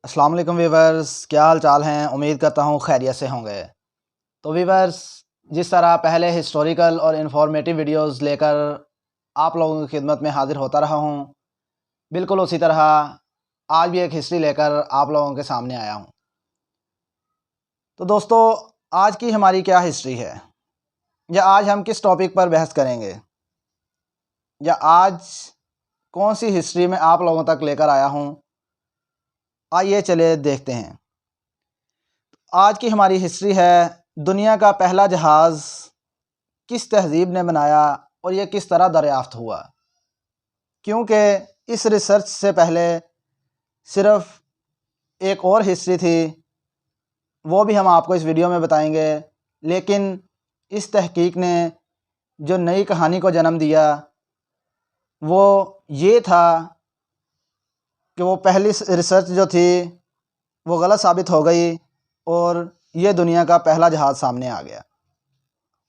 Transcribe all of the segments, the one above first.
अस्सलाम वालेकुम वीवर्स, क्या हाल चाल हैं। उम्मीद करता हूँ खैरियत से होंगे। तो वीवर्स, जिस तरह पहले हिस्टोरिकल और इन्फॉर्मेटिव वीडियोस लेकर आप लोगों की खिदमत में हाज़िर होता रहा हूँ, बिल्कुल उसी तरह आज भी एक हिस्ट्री लेकर आप लोगों के सामने आया हूँ। तो दोस्तों, आज की हमारी क्या हिस्ट्री है, या आज हम किस टॉपिक पर बहस करेंगे, या आज कौन सी हिस्ट्री में आप लोगों तक लेकर आया हूँ, आइए चले देखते हैं। आज की हमारी हिस्ट्री है दुनिया का पहला जहाज़ किस तहज़ीब ने बनाया और ये किस तरह दरियाफ़्त हुआ। क्योंकि इस रिसर्च से पहले सिर्फ़ एक और हिस्ट्री थी, वो भी हम आपको इस वीडियो में बताएंगे। लेकिन इस तहकीक ने जो नई कहानी को जन्म दिया वो ये था कि वो पहली रिसर्च जो थी वो गलत साबित हो गई और ये दुनिया का पहला जहाज़ सामने आ गया।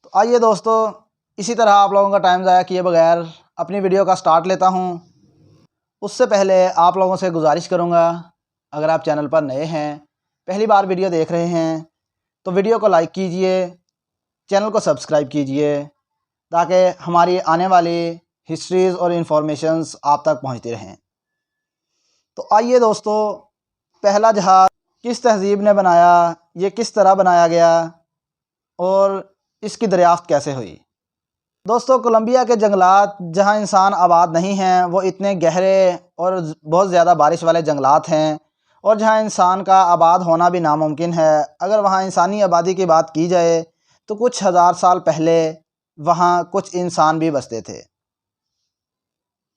तो आइए दोस्तों, इसी तरह आप लोगों का टाइम ज़ाया किए बगैर अपनी वीडियो का स्टार्ट लेता हूँ। उससे पहले आप लोगों से गुजारिश करूँगा, अगर आप चैनल पर नए हैं, पहली बार वीडियो देख रहे हैं, तो वीडियो को लाइक कीजिए, चैनल को सब्सक्राइब कीजिए, ताकि हमारी आने वाली हिस्ट्रीज़ और इन्फॉर्मेशंस आप तक पहुँचती रहें। तो आइए दोस्तों, पहला जहाज़ किस तहज़ीब ने बनाया, ये किस तरह बनाया गया और इसकी दरियाफ़्त कैसे हुई। दोस्तों, कोलंबिया के जंगलात जहाँ इंसान आबाद नहीं हैं, वो इतने गहरे और बहुत ज़्यादा बारिश वाले जंगलात हैं, और जहाँ इंसान का आबाद होना भी नामुमकिन है। अगर वहाँ इंसानी आबादी की बात की जाए तो कुछ हज़ार साल पहले वहाँ कुछ इंसान भी बसते थे।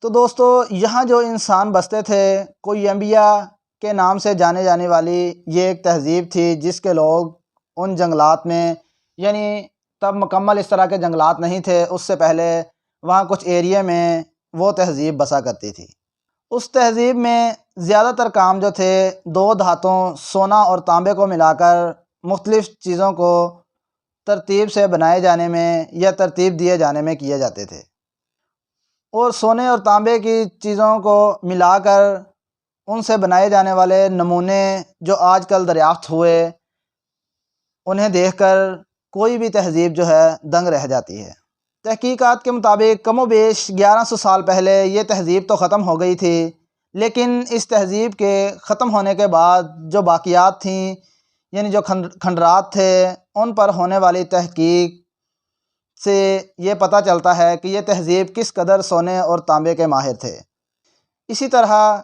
तो दोस्तों, यहाँ जो इंसान बसते थे, कोलंबिया के नाम से जाने जाने वाली ये एक तहज़ीब थी, जिसके लोग उन जंगलात में, यानी तब मुकम्मल इस तरह के जंगलात नहीं थे, उससे पहले वहाँ कुछ एरिया में वो तहज़ीब बसा करती थी। उस तहज़ीब में ज़्यादातर काम जो थे दो धातुओं सोना और तांबे को मिलाकर मुख्तलिफ़ चीज़ों को तरतीब से बनाए जाने में या तरतीब दिए जाने में किए जाते थे। और सोने और तांबे की चीज़ों को मिलाकर उनसे बनाए जाने वाले नमूने जो आजकल दरियाफ़्त हुए, उन्हें देखकर कोई भी तहज़ीब जो है दंग रह जाती है। तहकीकात के मुताबिक कमो बेश 1100 साल पहले ये तहज़ीब तो ख़त्म हो गई थी, लेकिन इस तहज़ीब के ख़त्म होने के बाद जो बाक़ियात थीं, यानी जो खंडरात थे, उन पर होने वाली तहकीक से ये पता चलता है कि ये तहज़ीब किस कदर सोने और तांबे के माहिर थे। इसी तरह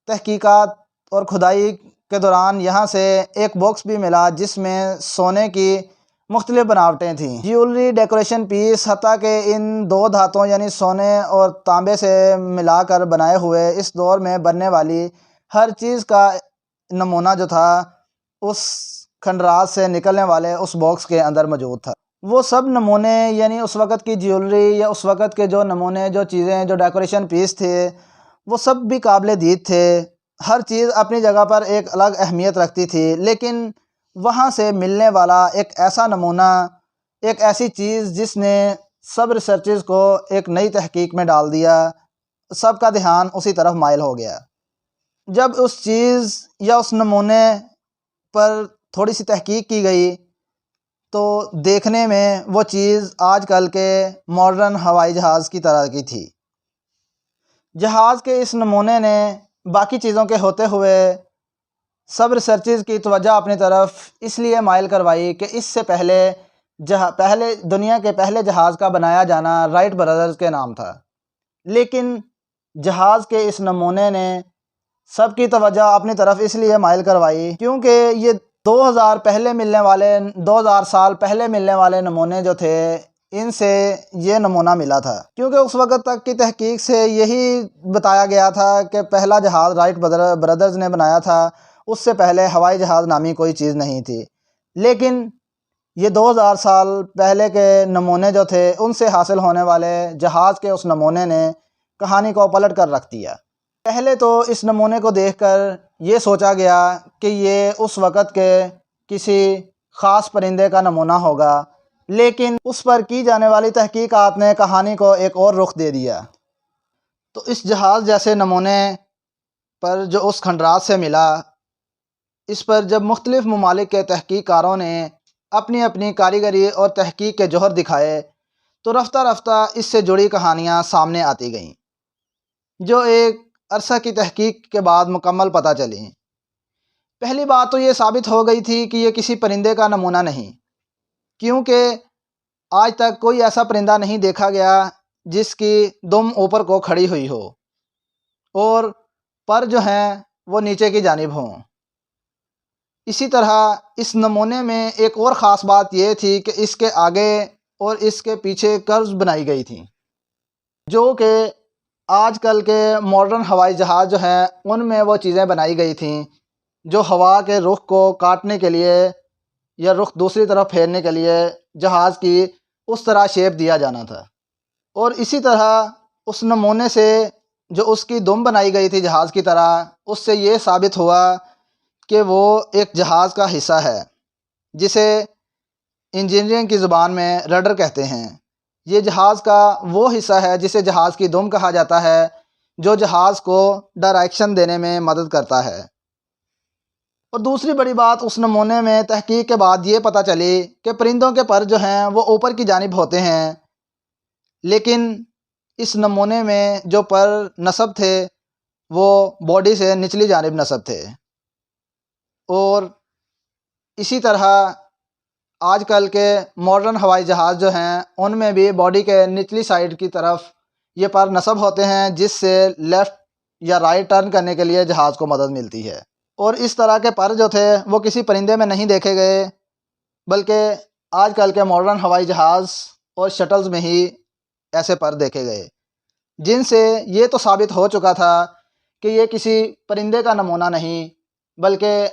तहकीकात और खुदाई के दौरान यहाँ से एक बॉक्स भी मिला जिसमें सोने की मुख्तलिफ़ बनावटें थीं, ज्वेलरी, डेकोरेशन पीस, हत्ता कि इन दो धातुओं यानी सोने और तांबे से मिलाकर बनाए हुए इस दौर में बनने वाली हर चीज़ का नमूना जो था उस खंडरात से निकलने वाले उस बॉक्स के अंदर मौजूद था। वो सब नमूने, यानी उस वक़्त की ज्वेलरी या उस वक़्त के जो नमूने, जो चीज़ें, जो डेकोरेशन पीस थे, वो सब भी काबिल दीद थे। हर चीज़ अपनी जगह पर एक अलग अहमियत रखती थी, लेकिन वहाँ से मिलने वाला एक ऐसा नमूना, एक ऐसी चीज़ जिसने सब रिसर्चेज़ को एक नई तहकीक में डाल दिया, सब का ध्यान उसी तरफ माइल हो गया। जब उस चीज़ या उस नमूने पर थोड़ी सी तहकीक की गई तो देखने में वो चीज़ आजकल के मॉडर्न हवाई जहाज़ की तरह की थी। जहाज़ के इस नमूने ने बाकी चीज़ों के होते हुए सब रिसर्चेज़ की तवज्जो अपनी तरफ इसलिए माइल करवाई कि इससे पहले दुनिया के पहले जहाज़ का बनाया जाना राइट ब्रदर्स के नाम था। लेकिन जहाज़ के इस नमूने ने सबकी तवज्जो अपनी तरफ इसलिए माइल करवाई क्योंकि ये 2000 साल पहले मिलने वाले नमूने जो थे, इनसे ये नमूना मिला था। क्योंकि उस वक़्त तक की तहकीक से यही बताया गया था कि पहला जहाज़ राइट ब्रदर्स ने बनाया था, उससे पहले हवाई जहाज़ नामी कोई चीज़ नहीं थी। लेकिन ये 2000 साल पहले के नमूने जो थे, उनसे हासिल होने वाले जहाज़ के उस नमूने ने कहानी को पलट कर रख दिया। पहले तो इस नमूने को देखकर ये सोचा गया कि ये उस वक़्त के किसी ख़ास परिंदे का नमूना होगा, लेकिन उस पर की जाने वाली तहकीकात ने कहानी को एक और रुख दे दिया। तो इस जहाज़ जैसे नमूने पर जो उस खंडरात से मिला, اس پر جب مختلف ممالک کے تحقیق کاروں نے اپنی اپنی کاریگری اور تحقیق کے جوہر دکھائے تو رفتہ رفتہ اس سے جڑی کہانیاں سامنے آتی گئیں، جو ایک عرصہ کی تحقیق کے بعد مکمل پتہ چلیں۔ پہلی بات تو یہ ثابت ہو گئی تھی کہ یہ کسی پرندے کا نمونہ نہیں، کیونکہ آج تک کوئی ایسا پرندہ نہیں دیکھا گیا جس کی دم اوپر کو کھڑی ہوئی ہو اور پر جو ہیں وہ نیچے کی جانب ہوں۔ اسی طرح اس نمونے میں ایک اور خاص بات یہ تھی کہ اس کے آگے اور اس کے پیچھے کروز بنائی گئی تھیں، جو کہ آج کل کے ماڈرن ہوائی جہاز جو ہیں ان میں وہ چیزیں بنائی گئی تھیں جو ہوا کے رخ کو کاٹنے کے لیے یا رخ دوسری طرف پھیرنے کے لیے جہاز کی اس طرح شیپ دیا جانا تھا۔ اور اسی طرح اس نمونے سے جو اس کی دم بنائی گئی تھی جہاز کی طرح، اس سے یہ ثابت ہوا کہ وہ ایک جہاز کا حصہ ہے جسے انجینئرنگ کی زبان میں رڈر کہتے ہیں۔ یہ جہاز کا وہ حصہ ہے جسے جہاز کی دم کہا جاتا ہے، جو جہاز کو ڈائریکشن دینے میں مدد کرتا ہے۔ اور دوسری بڑی بات، اس نمونے میں تحقیق کے بعد یہ پتہ چلی کہ پرندوں کے پر جو ہیں وہ اوپر کی جانب ہوتے ہیں، لیکن اس نمونے میں جو پر نصب تھے وہ باڈی سے نچلی جانب نصب تھے۔ اور اسی طرح آج کل کے ماڈرن ہوائی جہاز جو ہیں ان میں بھی باڈی کے نچلی سائڈ کی طرف یہ پر نصب ہوتے ہیں، جس سے لیفٹ یا رائٹ ٹرن کرنے کے لیے جہاز کو مدد ملتی ہے۔ اور اس طرح کے پر جو تھے وہ کسی پرندے میں نہیں دیکھے گئے، بلکہ آج کل کے ماڈرن ہوائی جہاز اور شٹلز میں ہی ایسے پر دیکھے گئے، جن سے یہ تو ثابت ہو چکا تھا کہ یہ کسی پرندے کا نمونہ نہیں، بلکہ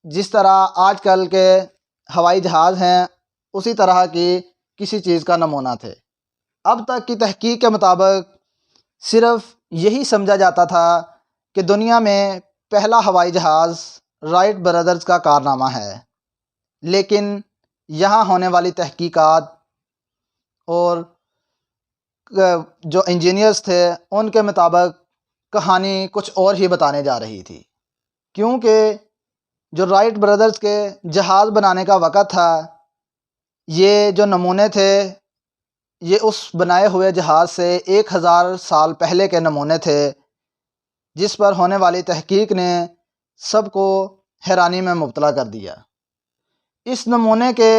جس طرح آج کل کے ہوائی جہاز ہیں اسی طرح کی کسی چیز کا نمونہ تھے۔ اب تک کی تحقیق کے مطابق صرف یہی سمجھا جاتا تھا کہ دنیا میں پہلا ہوائی جہاز رائٹ برادرز کا کارنامہ ہے، لیکن یہاں ہونے والی تحقیقات اور جو انجینئرز تھے ان کے مطابق کہانی کچھ اور ہی بتانے جا رہی تھی، کیونکہ جو رائٹ برادرز کے جہاز بنانے کا وقت تھا، یہ جو نمونے تھے یہ اس بنائے ہوئے جہاز سے 1000 سال پہلے کے نمونے تھے، جس پر ہونے والی تحقیق نے سب کو حیرانی میں مبتلا کر دیا۔ اس نمونے کے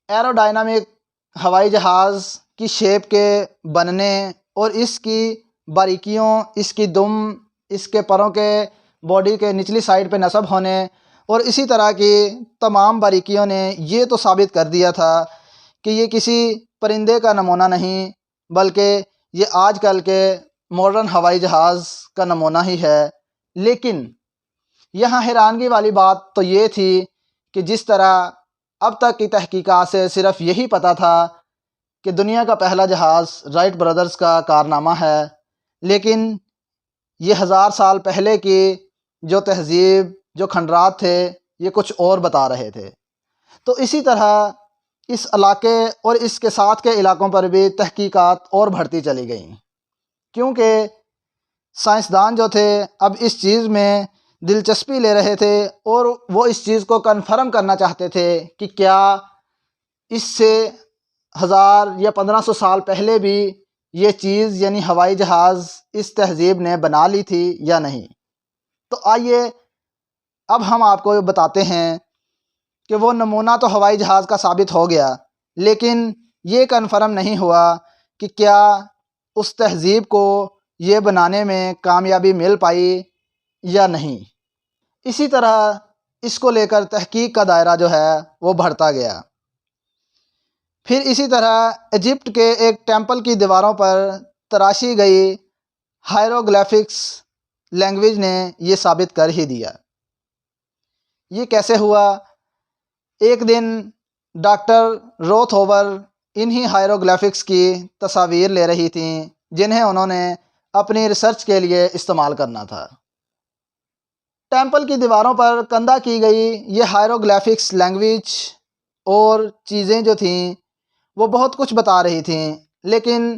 ایرو ڈائنامک ہوائی جہاز کی شیپ کے بننے اور اس کی باریکیوں، اس کی دم، اس کے پروں کے باڈی کے نچلی سائڈ پہ نصب ہونے اور اسی طرح کی تمام باریکیوں نے یہ تو ثابت کر دیا تھا کہ یہ کسی پرندے کا نمونہ نہیں، بلکہ یہ آج کل کے ماڈرن ہوائی جہاز کا نمونہ ہی ہے۔ لیکن یہاں حیرانگی والی بات تو یہ تھی کہ جس طرح اب تک کی تحقیقات سے صرف یہی پتہ تھا کہ دنیا کا پہلا جہاز رائٹ برادرز کا کارنامہ ہے، لیکن یہ 1000 سال پہلے کی جو تہذیب، جو کھنڈرات تھے، یہ کچھ اور بتا رہے تھے۔ تو اسی طرح اس علاقے اور اس کے ساتھ کے علاقوں پر بھی تحقیقات اور بڑھتی چلی گئیں، کیونکہ سائنسدان جو تھے اب اس چیز میں دلچسپی لے رہے تھے اور وہ اس چیز کو کنفرم کرنا چاہتے تھے کہ کیا اس سے 1000 یا 1500 سال پہلے بھی یہ چیز یعنی ہوائی جہاز اس تہذیب نے بنا لی تھی یا نہیں۔ تو آئیے اب ہم آپ کو بتاتے ہیں کہ وہ نمونہ تو ہوائی جہاز کا ثابت ہو گیا، لیکن یہ کنفرم نہیں ہوا کہ کیا اس تہذیب کو یہ بنانے میں کامیابی مل پائی یا نہیں۔ اسی طرح اس کو لے کر تحقیق کا دائرہ جو ہے وہ بڑھتا گیا۔ پھر اسی طرح ایجپٹ کے ایک ٹیمپل کی دیواروں پر تراشی گئی ہائیروگلیفکس لینگویج نے یہ ثابت کر ہی دیا۔ یہ کیسے ہوا؟ ایک دن ڈاکٹر روتھ ہوور انہی ہائیروگلیفکس کی تصاویر لے رہی تھیں جنہیں انہوں نے اپنی ریسرچ کے لیے استعمال کرنا تھا۔ ٹیمپل کی دیواروں پر کندہ کی گئی یہ ہائیروگلیفکس لینگویج اور چیزیں جو تھیں وہ بہت کچھ بتا رہی تھیں، لیکن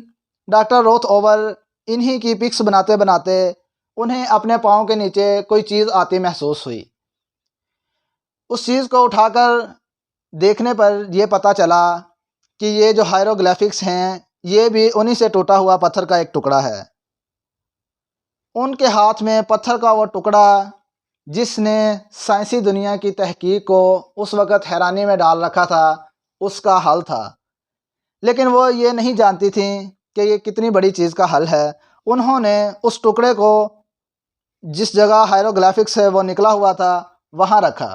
ڈاکٹر روتھ ہوور انہی کی پکس بناتے بناتے انہیں اپنے پاؤں کے نیچے کوئی چیز آتی محسوس ہوئی۔ उस चीज़ को उठाकर देखने पर ये पता चला कि ये जो हायरोग्लिफिक्स हैं ये भी उन्हीं से टूटा हुआ पत्थर का एक टुकड़ा है। उनके हाथ में पत्थर का वो टुकड़ा जिसने साइंसी दुनिया की तहकीक को उस वक़्त हैरानी में डाल रखा था, उसका हल था। लेकिन वो ये नहीं जानती थी कि ये कितनी बड़ी चीज़ का हल है। उन्होंने उस टुकड़े को जिस जगह हायरोग्लिफिक्स से वो निकला हुआ था वहाँ रखा।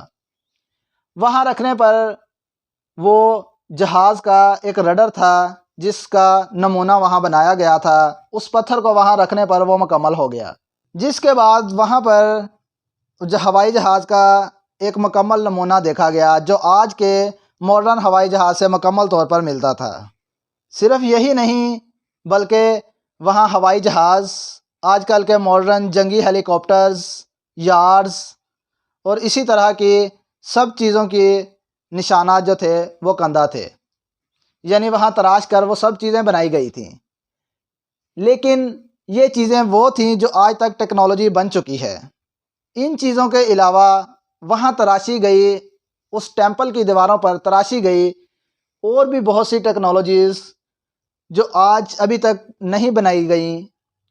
वहाँ रखने पर वो जहाज़ का एक रडर था जिसका नमूना वहाँ बनाया गया था, उस पत्थर को वहाँ रखने पर वो मुकम्मल हो गया। जिसके बाद वहाँ पर हवाई जहाज़ का एक मुकम्मल नमूना देखा गया जो आज के मॉडर्न हवाई जहाज़ से मुकम्मल तौर पर मिलता था। सिर्फ यही नहीं बल्कि वहाँ हवाई जहाज़, आजकल के मॉडर्न जंगी हेलीकॉप्टर्स, यार्ड्स और इसी तरह की सब चीज़ों की निशानात जो थे वो कंधा थे, यानी वहाँ तराश कर वो सब चीज़ें बनाई गई थीं। लेकिन ये चीज़ें वो थीं जो आज तक टेक्नोलॉजी बन चुकी है। इन चीज़ों के अलावा वहाँ तराशी गई, उस टेंपल की दीवारों पर तराशी गई और भी बहुत सी टेक्नोलॉजीज़ जो आज अभी तक नहीं बनाई गई,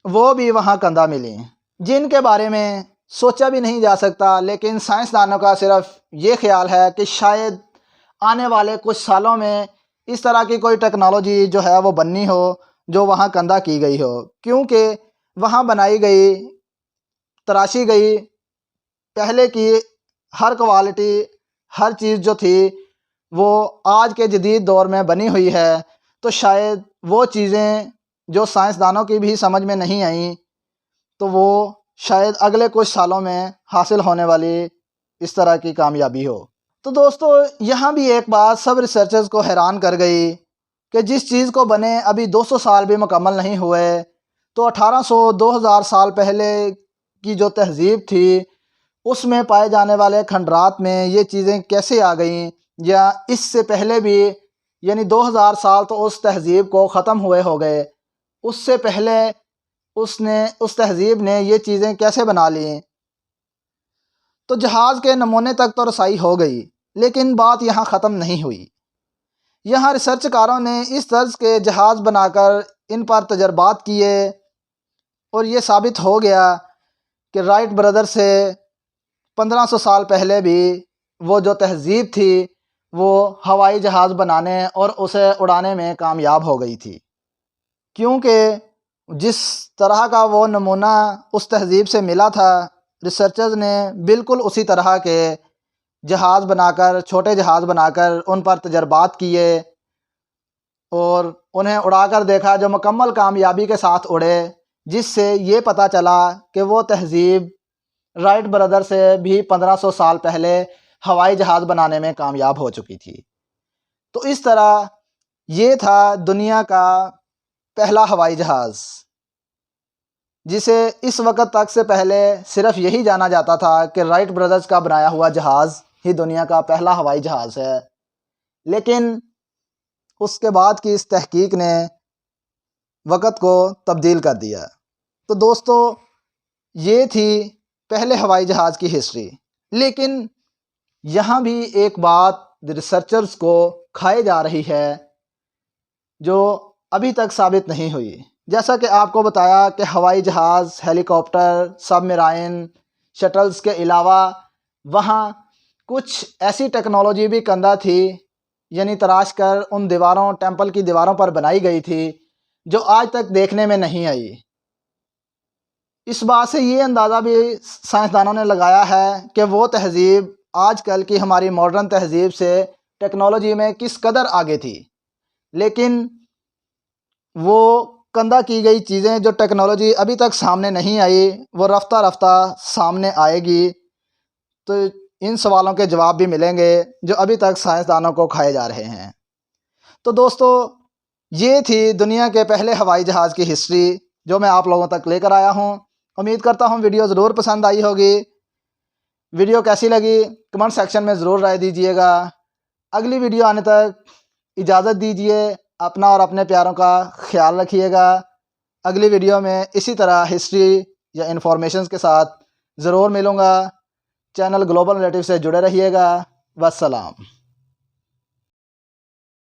वो भी वहाँ कंधा मिली, जिनके बारे में सोचा भी नहीं जा सकता। लेकिन साइंसदानों का सिर्फ ये ख्याल है कि शायद आने वाले कुछ सालों में इस तरह की कोई टेक्नोलॉजी जो है वो बननी हो जो वहाँ कंधा की गई हो, क्योंकि वहाँ बनाई गई, तराशी गई पहले की हर क्वालिटी, हर चीज़ जो थी वो आज के जदीद दौर में बनी हुई है। तो शायद वो चीज़ें जो साइंसदानों की भी समझ में नहीं आई, तो वो शायद अगले कुछ सालों में हासिल होने वाली इस तरह की कामयाबी हो। तो दोस्तों, यहाँ भी एक बात सब रिसर्चर्स को हैरान कर गई कि जिस चीज़ को बने अभी 200 साल भी मुकम्मल नहीं हुए, तो 1800-2000 साल पहले की जो तहज़ीब थी उसमें पाए जाने वाले खंडरात में ये चीज़ें कैसे आ गईं, या इससे पहले भी, यानी 2000 साल तो उस तहज़ीब को ख़त्म हुए हो गए, उससे पहले उस तहज़ीब ने ये चीज़ें कैसे बना लीं। तो जहाज़ के नमूने तक तो रसाई हो गई, लेकिन बात यहाँ ख़त्म नहीं हुई। यहाँ रिसर्चकारों ने इस तर्ज के जहाज़ बनाकर इन पर तजर्बात किए और ये साबित हो गया कि राइट ब्रदर से 1500 साल पहले भी वो जो तहज़ीब थी वो हवाई जहाज़ बनाने और उसे उड़ाने में कामयाब हो गई थी, क्योंकि जिस तरह का वो नमूना उस तहज़ीब से मिला था, रिसर्चर्स ने बिल्कुल उसी तरह के जहाज़ बनाकर, छोटे जहाज़ बनाकर उन पर तजर्बात किए और उन्हें उड़ाकर देखा, जो मुकम्मल कामयाबी के साथ उड़े, जिससे ये पता चला कि वो तहज़ीब राइट ब्रदर से भी 1500 साल पहले हवाई जहाज़ बनाने में कामयाब हो चुकी थी। तो इस तरह ये था दुनिया का पहला हवाई जहाज़, जिसे इस वक्त तक से पहले सिर्फ यही जाना जाता था कि राइट ब्रदर्स का बनाया हुआ जहाज़ ही दुनिया का पहला हवाई जहाज़ है। लेकिन उसके बाद की इस तहकीक ने वक़्त को तब्दील कर दिया। तो दोस्तों, ये थी पहले हवाई जहाज़ की हिस्ट्री। लेकिन यहाँ भी एक बात रिसर्चर्स को खाए जा रही है जो अभी तक साबित नहीं हुई। जैसा कि आपको बताया कि हवाई जहाज़, हेलीकॉप्टर, सबमराइन, शटल्स के अलावा वहाँ कुछ ऐसी टेक्नोलॉजी भी कंधा थी, यानी तराश कर उन दीवारों, टेंपल की दीवारों पर बनाई गई थी, जो आज तक देखने में नहीं आई। इस बात से ये अंदाज़ा भी साइंसदानों ने लगाया है कि वो तहज़ीब आजकल की हमारी मॉडर्न तहज़ीब से टेक्नोलॉजी में किस कदर आगे थी। लेकिन वो कंधा की गई चीज़ें, जो टेक्नोलॉजी अभी तक सामने नहीं आई, वो रफ्ता रफ्ता सामने आएगी। तो इन सवालों के जवाब भी मिलेंगे जो अभी तक साइंसदानों को खाए जा रहे हैं। तो दोस्तों, ये थी दुनिया के पहले हवाई जहाज़ की हिस्ट्री जो मैं आप लोगों तक लेकर आया हूँ। उम्मीद करता हूँ वीडियो ज़रूर पसंद आई होगी। वीडियो कैसी लगी कमेंट सेक्शन में ज़रूर राय दीजिएगा। अगली वीडियो आने तक इजाज़त दीजिए। अपना और अपने प्यारों का ख्याल रखिएगा। अगली वीडियो में इसी तरह हिस्ट्री या इन्फॉर्मेशन के साथ ज़रूर मिलूँगा। चैनल ग्लोबल नरेटिव से जुड़े रहिएगा। वस्सलाम।